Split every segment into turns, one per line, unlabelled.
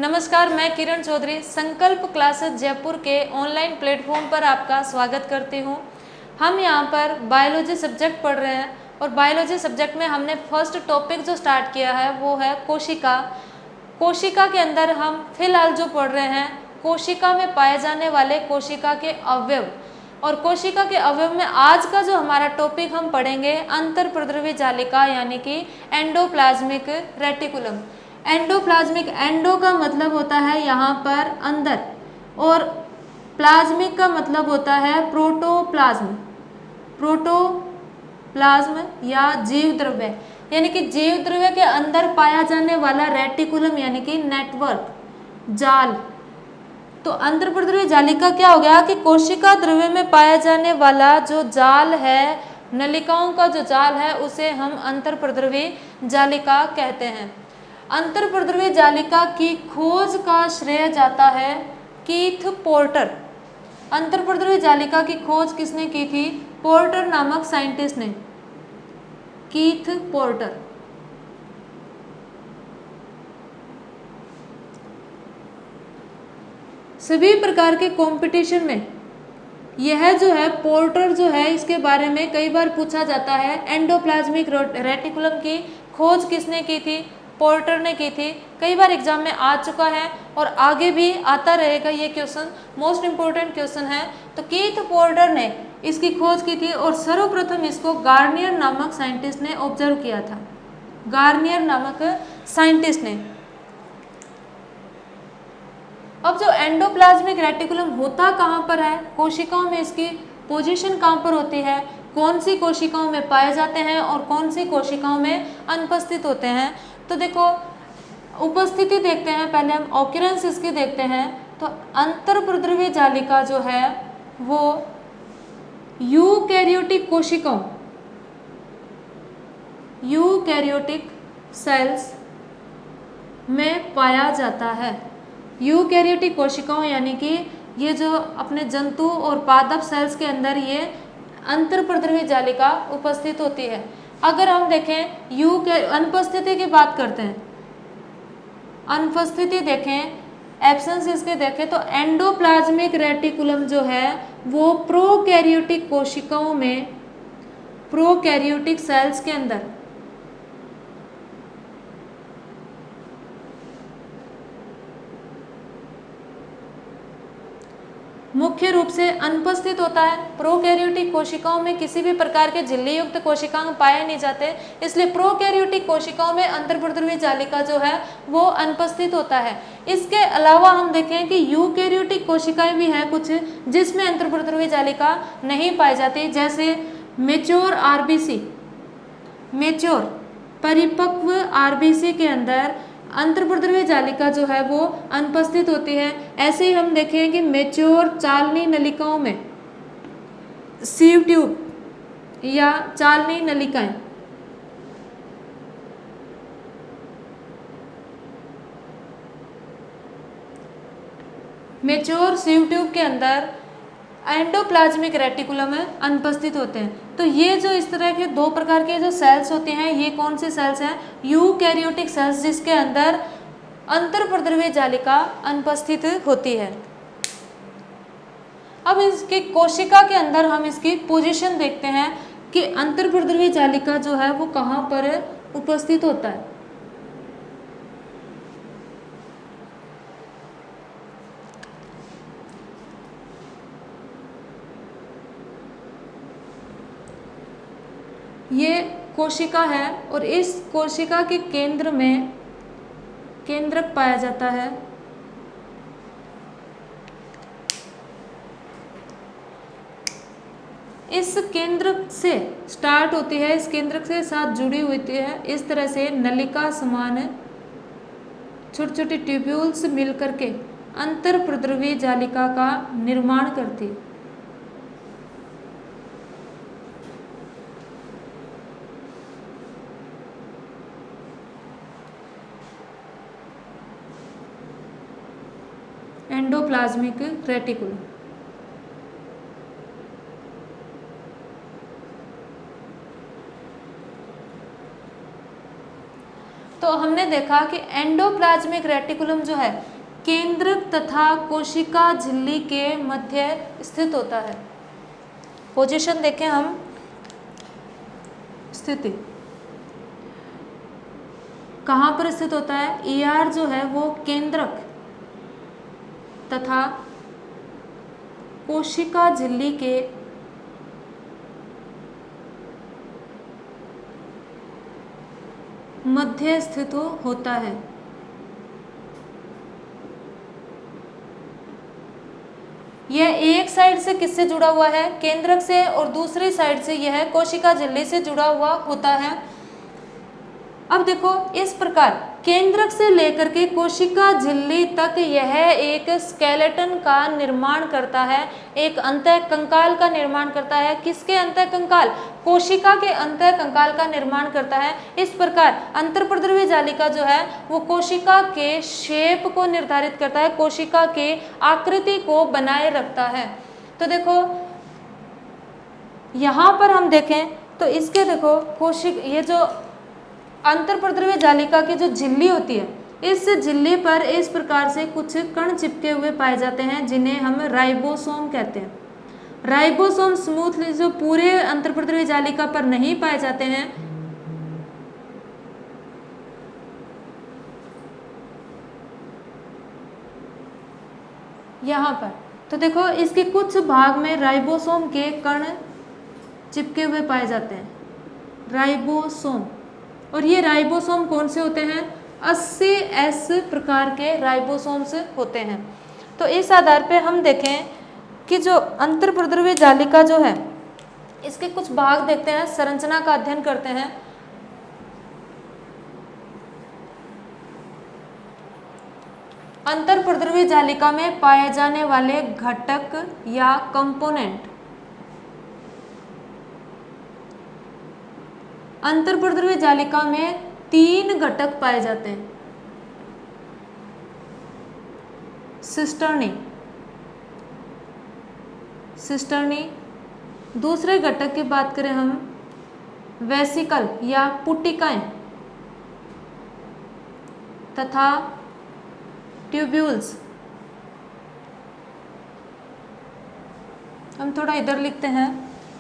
नमस्कार, मैं किरण चौधरी संकल्प क्लासेस जयपुर के ऑनलाइन प्लेटफॉर्म पर आपका स्वागत करती हूँ। हम यहाँ पर बायोलॉजी सब्जेक्ट पढ़ रहे हैं और बायोलॉजी सब्जेक्ट में हमने फर्स्ट टॉपिक जो स्टार्ट किया है वो है कोशिका। कोशिका के अंदर हम फिलहाल जो पढ़ रहे हैं कोशिका में पाए जाने वाले कोशिका के अवयव, और कोशिका के अवयव में आज का जो हमारा टॉपिक हम पढ़ेंगे अंतर्प्रद्रवी जालिका यानी कि एंडोप्लाज्मिक रेटिकुलम। एंडोप्लाज्मिक, एंडो का मतलब होता है यहाँ पर अंदर और प्लाज्मिक का मतलब होता है प्रोटोप्लाज्म। प्रोटोप्लाज्म या जीव द्रव्य यानी कि जीव द्रव्य के अंदर पाया जाने वाला रेटिकुलम यानी कि नेटवर्क, जाल। तो अंतर्प्रद्रवी जालिका क्या हो गया कि कोशिका द्रव्य में पाया जाने वाला जो जाल है, नलिकाओं का जो जाल है, उसे हम अंतर्प्रद्रवी जालिका कहते हैं। अंतर्प्रद्रवी जालिका की खोज का श्रेय जाता है कीथ पोर्टर। अंतर्प्रद्रवी जालिका की खोज किसने की थी? पोर्टर नामक साइंटिस्ट ने, कीथ पोर्टर। सभी प्रकार के कंपटीशन में यह जो है पोर्टर जो है, इसके बारे में कई बार पूछा जाता है। एंडोप्लाज्मिक रेटिकुलम की खोज किसने की थी? पोर्टर ने की थी। कई बार एग्जाम में आ चुका है और आगे भी आता रहेगा ये क्वेश्चन, मोस्ट इम्पोर्टेंट क्वेश्चन है। तो कीथ पोर्टर ने इसकी खोज की थी और सर्वप्रथम इसको गार्नियर नामक साइंटिस्ट ने ऑब्जर्व किया था। गार्नियर नामक साइंटिस्ट ने। अब जो एंडोप्लाज्मिक रेटिकुलम होता कहाँ पर है, कोशिकाओं में इसकी पोजीशन कहाँ पर होती है, कौन सी कोशिकाओं में पाए जाते हैं और कौन सी कोशिकाओं में अनुपस्थित होते हैं। तो देखो, उपस्थिति देखते हैं पहले हम, ऑक्यूरेंस इसकी देखते हैं। तो अंतर्प्रद्रवी जालिका जो है वो यूकैरियोटिक कोशिकाओं, यूकैरियोटिक सेल्स में पाया जाता है। यूकैरियोटिक कोशिकाओं यानी कि ये जो अपने जंतु और पादप सेल्स के अंदर ये अंतर्प्रद्रवी जालिका उपस्थित होती है। अगर हम देखें अनुपस्थिति की बात करते हैं, अनुपस्थिति देखें, एब्सेंस इसके देखें, तो एंडोप्लाज्मिक रेटिकुलम जो है वो प्रोकैरियोटिक कोशिकाओं में, प्रोकैरियोटिक सेल्स के अंदर मुख्य रूप से अनुपस्थित होता है। प्रोकैरियोटिक कोशिकाओं में किसी भी प्रकार के झिल्ली युक्त कोशिकाएं पाए नहीं जाते, इसलिए प्रोकैरियोटिक कोशिकाओं में अंतर्प्रद्रवी जालिका जो है वो अनुपस्थित होता है। इसके अलावा हम देखें कि यूकैरियोटिक कोशिकाएं भी हैं कुछ जिसमें अंतर्प्रद्रवी जालिका नहीं पाई जाती, जैसे मेच्योर आरबीसी, मेच्योर परिपक्व आरबीसी के अंदर अंतर्प्रद्रवी जालिका जो है वो अनुपस्थित होती है। ऐसे ही हम देखें कि मेच्योर चालनी नलिकाओं में सीव ट्यूब या चालनी नलिकाएं, मेच्योर सीव ट्यूब के अंदर एंडोप्लाज्मिक रेटिकुलम में अनुपस्थित होते हैं। तो ये जो इस तरह के दो प्रकार के जो सेल्स होते हैं, ये कौन से सेल्स हैं? यूकैरियोटिक सेल्स, जिसके अंदर अंतर्प्रद्रवी जालिका अनुपस्थित होती है। अब इसकी कोशिका के अंदर हम इसकी पोजीशन देखते हैं कि अंतर्प्रद्रवी जालिका जो है वो कहाँ पर उपस्थित होता है। ये कोशिका है और इस कोशिका के केंद्र में केंद्रक पाया जाता है। इस केंद्रक से स्टार्ट होती है, इस केंद्रक से साथ जुड़ी होती है, इस तरह से नलिका समान छोटे छोटे ट्यूब्यूल्स मिलकर के अंतर्प्रद्रवी जालिका का निर्माण करती है। Endoplasmic reticulum. तो हमने देखा कि एंडोप्लाज्मिक रेटिकुलम जो है केंद्रक तथा कोशिका झिल्ली के मध्य स्थित होता है। पोजीशन देखें हम, स्थिति कहाँ पर स्थित होता है? ER जो है वो केंद्रक तथा कोशिका झिल्ली के मध्य स्थित होता है। यह एक साइड से किससे जुड़ा हुआ है? केंद्रक से, और दूसरी साइड से यह कोशिका झिल्ली से जुड़ा हुआ होता है। अब देखो, इस प्रकार केंद्रक से लेकर के कोशिका झिल्ली तक यह एक स्केलेटन का निर्माण करता है, एक अंतःकंकाल का निर्माण करता है। किसके अंतःकंकाल? कोशिका के अंतःकंकाल का निर्माण करता है। इस प्रकार अंतर्प्रद्रव्य जालिका जो है वो कोशिका के शेप को निर्धारित करता है, कोशिका के आकृति को बनाए रखता है। तो देखो यहाँ पर हम देखें तो इसके देखो ये जो अंतर्प्रद्रव्य जालिका की जो झिल्ली होती है, इस झिल्ली पर इस प्रकार से कुछ कण चिपके हुए पाए जाते हैं जिन्हें हम राइबोसोम कहते हैं। राइबोसोम स्मूथली जो पूरे अंतर्प्रद्रव्य जालिका पर नहीं पाए जाते हैं, यहाँ पर तो देखो इसके कुछ भाग में राइबोसोम के कण चिपके हुए पाए जाते हैं, राइबोसोम। और ये राइबोसोम कौन से होते हैं? 80S प्रकार के राइबोसोम्स होते हैं। तो इस आधार पे हम देखें कि जो अंतर्प्रद्रव्य जालिका जो है इसके कुछ भाग देखते हैं, संरचना का अध्ययन करते हैं। अंतर्प्रद्रव्य जालिका में पाए जाने वाले घटक या कंपोनेंट। अंतर्प्रद्रव्य जालिका में 3 घटक पाए जाते हैं। सिस्टर्नी, दूसरे घटक की बात करें हम वेसिकल या पुटिकाएं तथा ट्यूब्यूल्स। हम थोड़ा इधर लिखते हैं,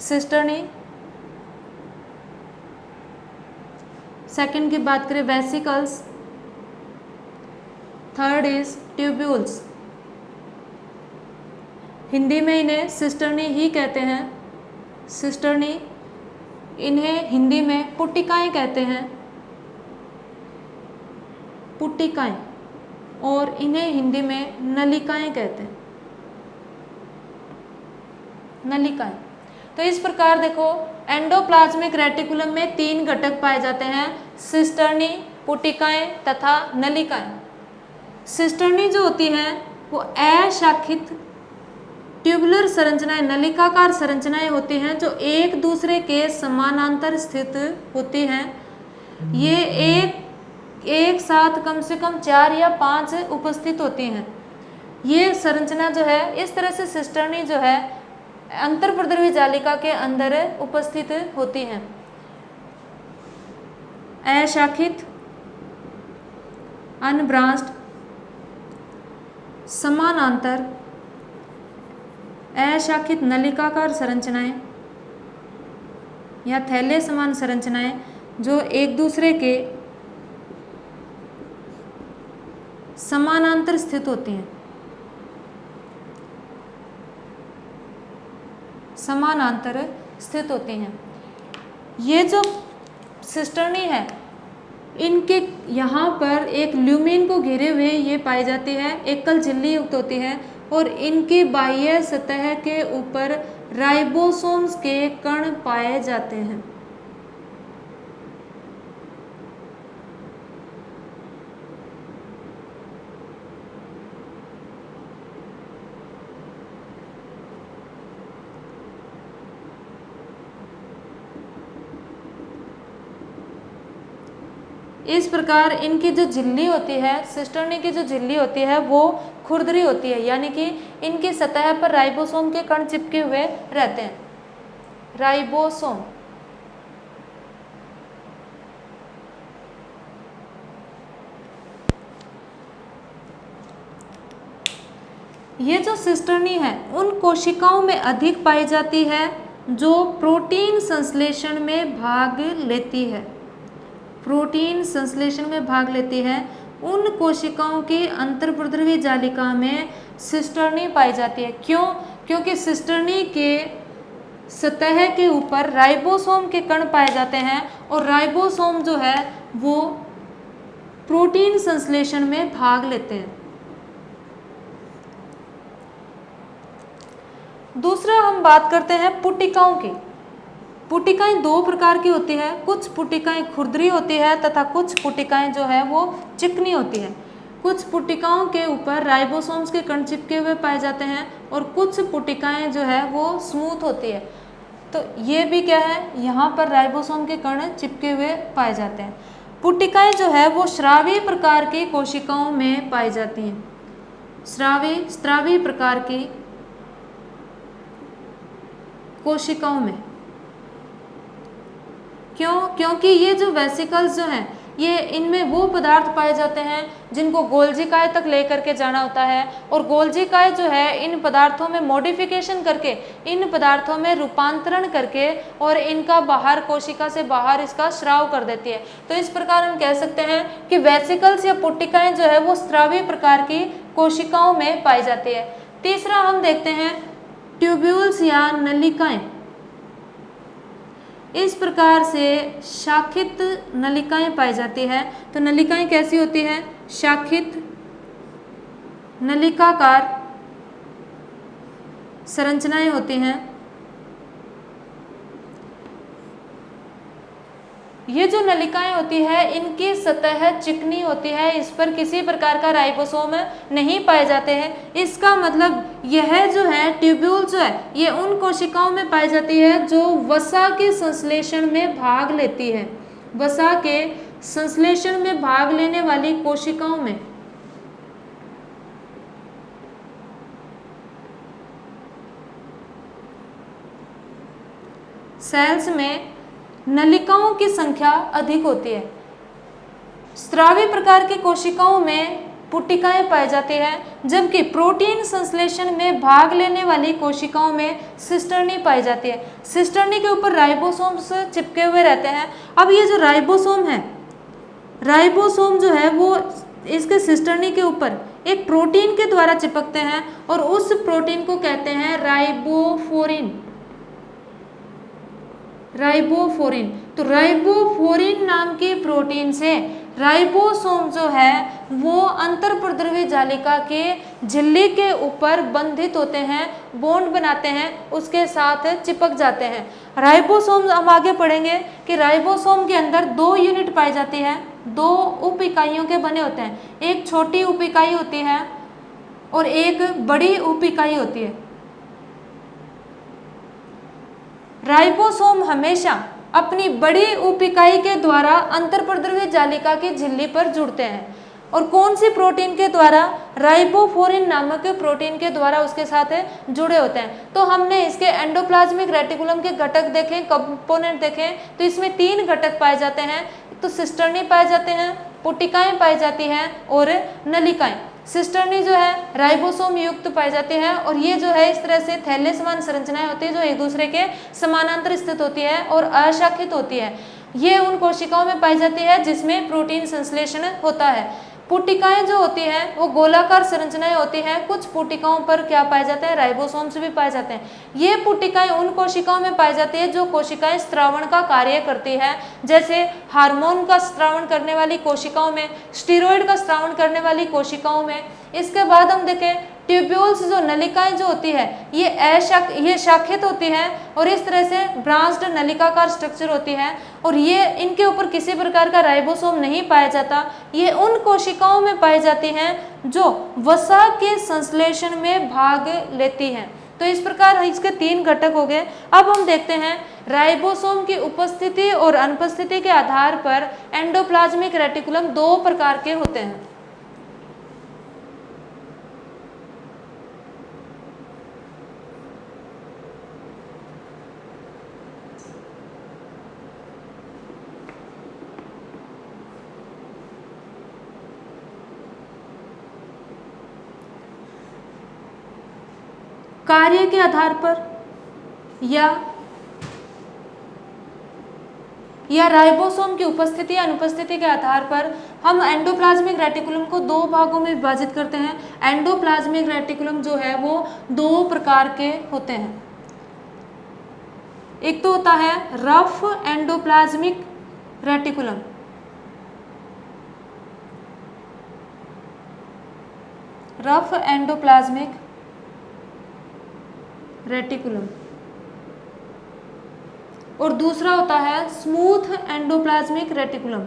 सिस्टर्नी। सेकंड की बात करें vesicles, third is tubules. Hindi में इन्हें सिस्टर्नी ही कहते हैं, सिस्टर्नी। इन्हें हिंदी में पुटिकाएं कहते हैं, पुटिकाएं। और इन्हें हिंदी में नलिकाएं कहते हैं, नलिकाएं। तो इस प्रकार देखो एंडोप्लाज्मिक रेटिकुलम में 3 घटक पाए जाते हैं, सिस्टर्नी, पुटिकाएं तथा नलिकाएं। सिस्टर्नी जो होती है वो अशाखित ट्यूबुलर संरचनाएं, नलिकाकार संरचनाएं होती हैं जो एक दूसरे के समानांतर स्थित होती हैं। ये एक साथ कम से कम 4 या 5 उपस्थित होती हैं। ये संरचना जो है इस तरह से सिस्टर्नी जो है अंतर्प्रद्रव्य जालिका के अंदर उपस्थित होती हैं। अशाखित, अनब्रांच्ड, समानांतर, अशाखित नलिकाकार संरचनाएं या थैले समान संरचनाएं जो एक दूसरे के समानांतर स्थित होती हैं, समानांतर स्थित होती हैं। ये जो सिस्टर्नी है इनके यहाँ पर एक ल्यूमिन को घेरे हुए ये पाई जाती है, एकल झिल्ली युक्त होती है और इनकी बाह्य सतह के ऊपर राइबोसोम्स के कण पाए जाते हैं। इस प्रकार इनकी जो झिल्ली होती है, सिस्टर्नी की जो झिल्ली होती है वो खुरदरी होती है, यानी कि इनकी सतह पर राइबोसोम के कण चिपके हुए रहते हैं, राइबोसोम। ये जो सिस्टर्नी है उन कोशिकाओं में अधिक पाई जाती है जो प्रोटीन संश्लेषण में भाग लेती है। प्रोटीन संश्लेषण में भाग लेती है उन कोशिकाओं की अंतर्प्रद्रवी जालिका में सिस्टर्नी पाई जाती है। क्यों? क्योंकि सिस्टर्नी के सतह के ऊपर राइबोसोम के कण पाए जाते हैं और राइबोसोम जो है वो प्रोटीन संश्लेषण में भाग लेते हैं। दूसरा हम बात करते हैं पुटिकाओं की। पुटिकाएं दो प्रकार की होती है, कुछ पुटिकाएं खुरदरी होती है तथा कुछ पुटिकाएं जो है वो चिकनी होती है। कुछ पुटिकाओं के ऊपर राइबोसोम्स के कण चिपके हुए पाए जाते हैं और कुछ पुटिकाएं जो है वो स्मूथ होती है। तो ये भी क्या है, यहाँ पर राइबोसोम के कण चिपके हुए पाए जाते हैं। पुटिकाएं जो है वो स्रावी प्रकार की कोशिकाओं में पाई जाती हैं। स्रावी प्रकार की कोशिकाओं में। क्यों? क्योंकि ये जो वेसिकल्स जो हैं ये इनमें वो पदार्थ पाए जाते हैं जिनको गोल्जी काय तक लेकर के जाना होता है और गोल्जी काय जो है इन पदार्थों में मॉडिफिकेशन करके, इन पदार्थों में रूपांतरण करके और इनका बाहर कोशिका से बाहर इसका स्राव कर देती है। तो इस प्रकार हम कह सकते हैं कि वेसिकल्स या पुटिकाएं जो है वो स्रावी प्रकार की कोशिकाओं में पाई जाती है। तीसरा हम देखते हैं ट्यूब्यूल्स या नलिकाएं। इस प्रकार से शाखित नलिकाएं पाई जाती है। तो नलिकाएं कैसी होती हैं? शाखित नलिकाकार संरचनाएं होती हैं। ये जो नलिकाएं होती है इनकी सतह चिकनी होती है, इस पर किसी प्रकार का राइबोसोम नहीं पाए जाते हैं। इसका मतलब यह जो है ट्यूब्यूल जो है ये उन कोशिकाओं में पाई जाती है जो वसा के संश्लेषण में भाग लेती है। वसा के संश्लेषण में भाग लेने वाली कोशिकाओं में सेल्स में नलिकाओं की संख्या अधिक होती है। स्रावी प्रकार की कोशिकाओं में पुटिकाएं पाई जाती है, जबकि प्रोटीन संश्लेषण में भाग लेने वाली कोशिकाओं में सिस्टर्नी पाई जाती है। सिस्टर्नी के ऊपर राइबोसोम्स चिपके हुए रहते हैं। अब ये जो राइबोसोम है, राइबोसोम जो है वो इसके सिस्टर्नी के ऊपर एक प्रोटीन के द्वारा चिपकते हैं और उस प्रोटीन को कहते हैं राइबोफोरिन। राइबोफोरिन। तो राइबोफोरिन नाम की प्रोटीन से राइबोसोम जो है वो अंतर्प्रद्रवी जालिका के झिल्ली के ऊपर बंधित होते हैं, बॉन्ड बनाते हैं, उसके साथ चिपक जाते हैं। राइबोसोम हम आगे पढ़ेंगे कि राइबोसोम के अंदर 2 यूनिट पाई जाती है, 2 उप इकाइयों के बने होते हैं। एक छोटी उप इकाई होती है और एक बड़ी उप इकाई होती है। राइबोसोम हमेशा अपनी बड़ी उप इकाई के द्वारा अंतर्प्रद्रवी जालिका की झिल्ली पर जुड़ते हैं। और कौन सी प्रोटीन के द्वारा? राइबोफोरिन नामक प्रोटीन के द्वारा उसके साथ जुड़े होते हैं। तो हमने इसके एंडोप्लाज्मिक रेटिकुलम के घटक देखे, कंपोनेंट देखे, तो इसमें 3 घटक पाए जाते हैं। तो सिस्टर्नी पाए जाते हैं, पुटिकाएं पाई जाती हैं और नलिकाएं। सिस्टर्नी जो है राइबोसोम युक्त पाई जाती है और ये जो है इस तरह से थैले समान संरचनाएं होती है जो एक दूसरे के समानांतर स्थित होती है और अशाखित होती है। ये उन कोशिकाओं में पाई जाती है जिसमें प्रोटीन संश्लेषण होता है। पुटिकाएं जो होती हैं वो गोलाकार संरचनाएं होती हैं। कुछ पुटिकाओं पर क्या पाए जाते हैं? राइबोसोम्स भी पाए जाते हैं। ये पुटिकाएं उन कोशिकाओं में पाई जाती है जो कोशिकाएं स्त्रावण का कार्य करती है, जैसे हार्मोन का स्त्रावण करने वाली कोशिकाओं में, स्टीरॉयड का स्त्रावण करने वाली कोशिकाओं में। इसके बाद हम देखें ट्यूब्यूल्स जो नलिकाएं जो होती है ये शाखित होती है और इस तरह से ब्रांच्ड नलिकाकार स्ट्रक्चर होती है और ये इनके ऊपर किसी प्रकार का राइबोसोम नहीं पाया जाता। ये उन कोशिकाओं में पाई जाती हैं जो वसा के संश्लेषण में भाग लेती हैं। तो इस प्रकार इसके 3 घटक हो गए। अब हम देखते हैं राइबोसोम की उपस्थिति और अनुपस्थिति के आधार पर एंडोप्लाज्मिक रेटिकुलम 2 प्रकार के होते हैं। कार्य के आधार पर या राइबोसोम की उपस्थिति या अनुपस्थिति के आधार पर हम एंडोप्लाज्मिक रेटिकुलम को दो भागों में विभाजित करते हैं। एंडोप्लाज्मिक रेटिकुलम जो है वो दो प्रकार के होते हैं। एक तो होता है rough endoplasmic reticulum, rough endoplasmic reticulum, और दूसरा होता है स्मूथ एंडोप्लाज्मिक रेटिकुलम।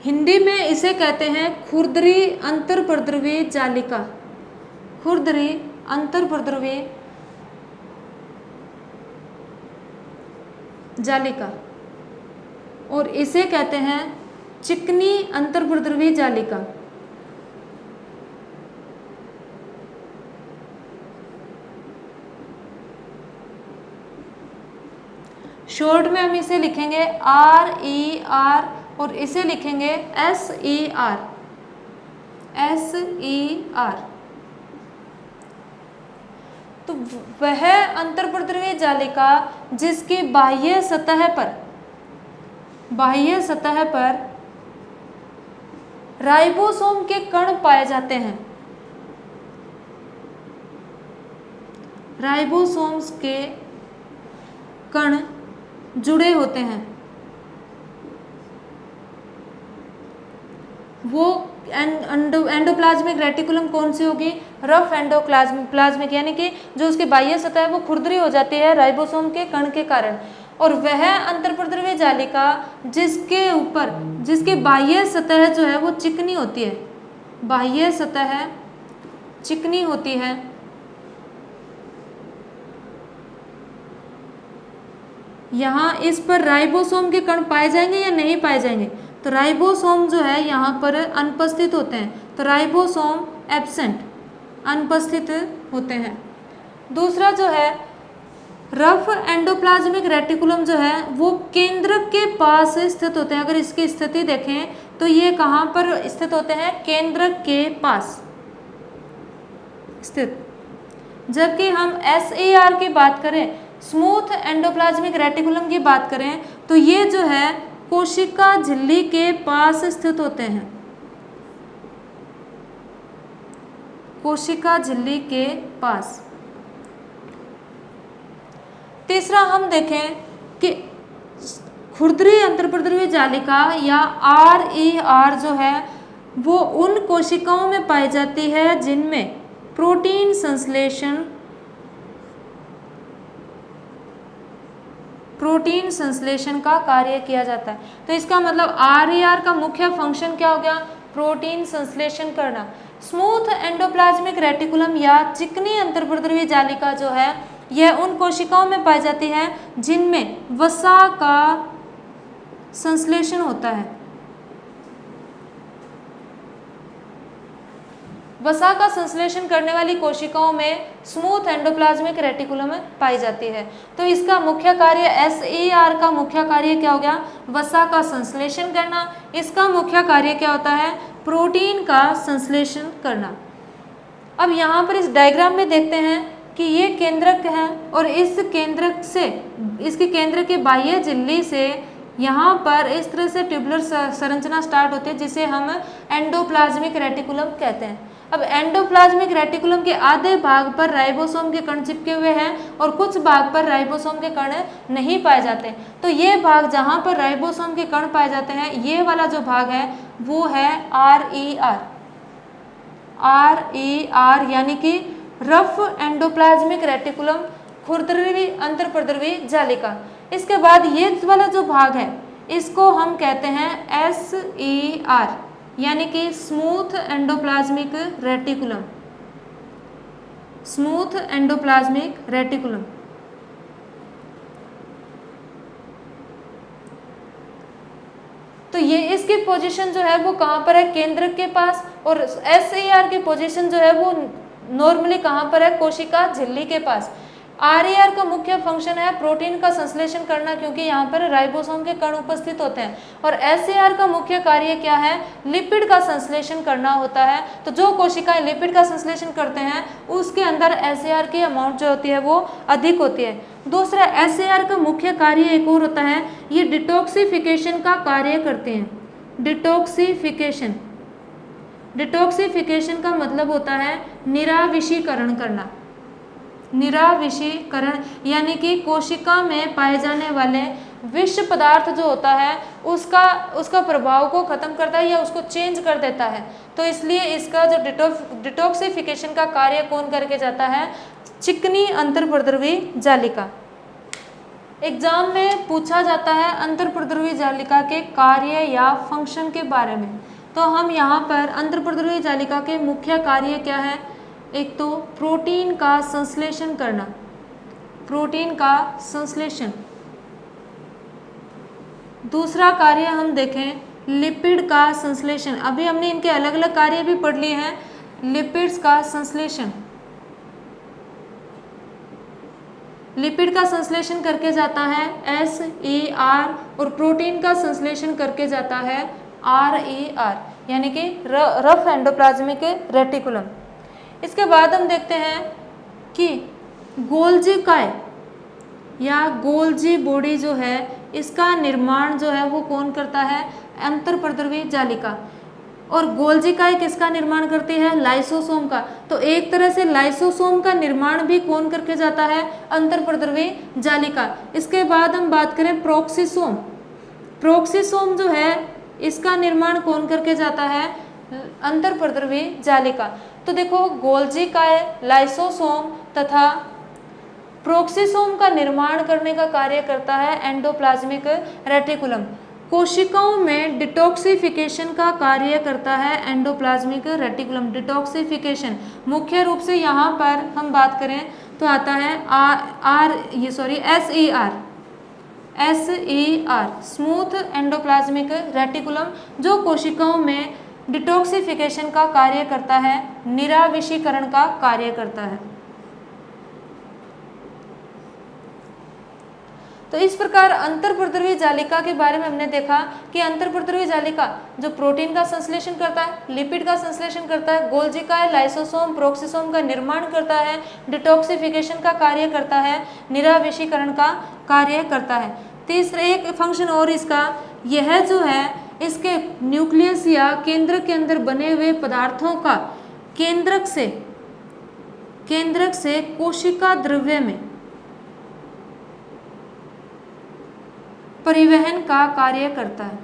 हिंदी में इसे कहते हैं खुरदरी अंतर्प्रद्रवीय जालिका, खुरदरी अंतर्प्रद्रवीय जालिका, और इसे कहते हैं चिकनी अंतर्प्रद्रवीय जालिका। शॉर्ट में हम इसे लिखेंगे RER और इसे लिखेंगे SER, SER। तो वह अंतर्प्रद्रवीय जालिका जिसकी बाह्य सतह पर राइबोसोम के कण पाए जाते हैं, राइबोसोम्स के कण जुड़े होते हैं, वो एंडोप्लाज्मिक रेटिकुलम कौन सी होगी? रफ एंडोप्लाज्मिक, यानी कि जो उसकी बाह्य सतह है वो खुरदरी हो जाती है राइबोसोम के कण के कारण। और वह अंतर्प्रद्रवीय जालिका जिसकी बाह्य सतह जो है वो चिकनी होती है, बाह्य सतह चिकनी होती है, यहाँ इस पर राइबोसोम के कण पाए जाएंगे या नहीं पाए जाएंगे? तो राइबोसोम जो है यहाँ पर अनुपस्थित होते हैं, तो राइबोसोम एब्सेंट, अनुपस्थित होते हैं। दूसरा जो है रफ एंडोप्लाज्मिक रेटिकुलम जो है वो केंद्रक के पास स्थित होते हैं। अगर इसकी स्थिति देखें तो ये कहाँ पर स्थित होते हैं? केंद्रक के पास स्थित। जबकि हम SER की बात करें, स्मूथ एंडोप्लाज्मिक रेटिकुलम की बात करें, तो ये जो है कोशिका झिल्ली के पास स्थित होते हैं, कोशिका झिल्ली के पास। तीसरा हम देखें कि खुरदरी अंतर्प्रद्रवीय जालिका या RER जो है वो उन कोशिकाओं में पाई जाती है जिनमें प्रोटीन संश्लेषण का कार्य किया जाता है। तो इसका मतलब RER का मुख्य फंक्शन क्या हो गया? प्रोटीन संश्लेषण करना। स्मूथ एंडोप्लाज्मिक रेटिकुलम या चिकनी अंतर्प्रद्रवीय जालिका जो है यह उन कोशिकाओं में पाई जाती है जिनमें वसा का संश्लेषण होता है, वसा का संश्लेषण करने वाली कोशिकाओं में स्मूथ एंडोप्लाज्मिक रेटिकुलम पाई जाती है। तो इसका मुख्य कार्य SER का मुख्य कार्य क्या हो गया? वसा का संश्लेषण करना। इसका मुख्य कार्य क्या होता है? प्रोटीन का संश्लेषण करना। अब यहाँ पर इस डायग्राम में देखते हैं कि ये केंद्रक है और इस केंद्रक से, इसके केंद्र के बाह्य झिल्ली से यहाँ पर इस तरह से ट्यूबुलर संरचना स्टार्ट होती है जिसे हम एंडोप्लाज्मिक रेटिकुलम कहते हैं। अब एंडोप्लाज्मिक रेटिकुलम के आधे भाग पर राइबोसोम के कण चिपके हुए हैं और कुछ भाग पर राइबोसोम के कण नहीं पाए जाते। तो ये भाग जहाँ पर राइबोसोम के कण पाए जाते हैं, ये वाला जो भाग है वो है RER, यानी कि रफ एंडोप्लाज्मिक रेटिकुलम, खुरदरी अंतर्प्रद्रवीय जालिका। इसके बाद ये वाला जो भाग है इसको हम कहते हैं SER, यानी कि smooth endoplasmic reticulum, smooth endoplasmic reticulum. तो ये इसकी पोजीशन जो है वो कहाँ पर है? केंद्रक के पास। और SER की पोजीशन जो है वो नॉर्मली कहाँ पर है? कोशिका झिल्ली के पास। RAR का मुख्य फंक्शन है प्रोटीन का संश्लेषण करना, क्योंकि यहाँ पर राइबोसोम के कण उपस्थित होते हैं। और SAR का मुख्य कार्य क्या है? लिपिड का संश्लेषण करना होता है। तो जो कोशिकाएं लिपिड का संश्लेषण करते हैं उसके अंदर SAR की अमाउंट जो होती है वो अधिक होती है। दूसरा, SAR का मुख्य कार्य एक और होता है, ये डिटॉक्सिफिकेशन का कार्य करते हैं। डिटॉक्सिफिकेशन, डिटॉक्सिफिकेशन का मतलब होता है निराविषीकरण करना। निराविषीकरण यानी कि कोशिका में पाए जाने वाले विष पदार्थ जो होता है उसका प्रभाव को खत्म करता है या उसको चेंज कर देता है। तो इसलिए इसका जो डिटॉक्सिफिकेशन का कार्य कौन करके जाता है? चिकनी अंतर्प्रद्रवी जालिका। एग्जाम में पूछा जाता है अंतर्प्रद्रवी जालिका के कार्य या फंक्शन के बारे में। तो हम यहाँ पर अंतर्प्रद्रवी जालिका के मुख्य कार्य क्या है? एक तो प्रोटीन का संश्लेषण करना, प्रोटीन का संश्लेषण। दूसरा कार्य हम देखें लिपिड का संश्लेषण। अभी हमने इनके अलग अलग कार्य भी पढ़ लिए हैं। लिपिड्स का संश्लेषण, लिपिड का संश्लेषण करके जाता है SAR और प्रोटीन का संश्लेषण करके जाता है RAR यानी कि रफ एंडोप्लाज्मिक रेटिकुलम। इसके बाद हम देखते हैं कि गोल्जी काय या गोल्जी बॉडी जो है इसका निर्माण जो है वो कौन करता है? अंतर्प्रद्रवी जालिका। और गोल्जी काय किसका निर्माण करती है? लाइसोसोम का। तो एक तरह से लाइसोसोम का निर्माण भी कौन करके जाता है? अंतर्प्रद्रवी जालिका। इसके बाद हम बात करें प्रोक्सिसोम। प्रोक्सिसोम जो है इसका निर्माण कौन करके जाता है? अंतर्प्रद्रवी जालिका। तो देखो गोल्जी काय, लाइसोसोम तथा प्रोक्सिसोम का निर्माण करने का कार्य करता है एंडोप्लाज्मिक रेटिकुलम। कोशिकाओं में डिटॉक्सिफिकेशन का कार्य करता है एंडोप्लाज्मिक रेटिकुलम। डिटॉक्सिफिकेशन मुख्य रूप से यहाँ पर हम बात करें तो आता है SER स्मूथ एंडोप्लाज्मिक रेटिकुलम, जो कोशिकाओं में डिटॉक्सिफिकेशन का कार्य करता है, निराविषीकरण का कार्य करता है। तो इस प्रकार अंतर्प्रद्रवी जालिका के बारे में हमने देखा कि अंतर्प्रद्रवी जालिका जो प्रोटीन का संश्लेषण करता है, लिपिड का संश्लेषण करता है, गोल्जी काय, लाइसोसोम, प्रोक्सिसोम का निर्माण करता है, डिटॉक्सिफिकेशन का कार्य करता है, निराविषीकरण का कार्य करता है। तीसरा एक फंक्शन और इसका यह जो है इसके न्यूक्लियस या केंद्रक के अंदर बने हुए पदार्थों का केंद्रक से कोशिका द्रव्य में परिवहन का कार्य करता है।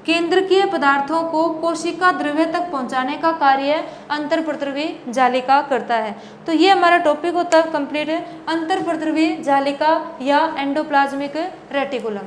केंद्रकीय पदार्थों को कोशिका द्रव्य तक पहुंचाने का कार्य अंतर्प्रद्रवी जालिका करता है। तो ये हमारा टॉपिक होता है कंप्लीट, अंतर्प्रद्रवी जालिका या एंडोप्लाज्मिक रेटिकुलम।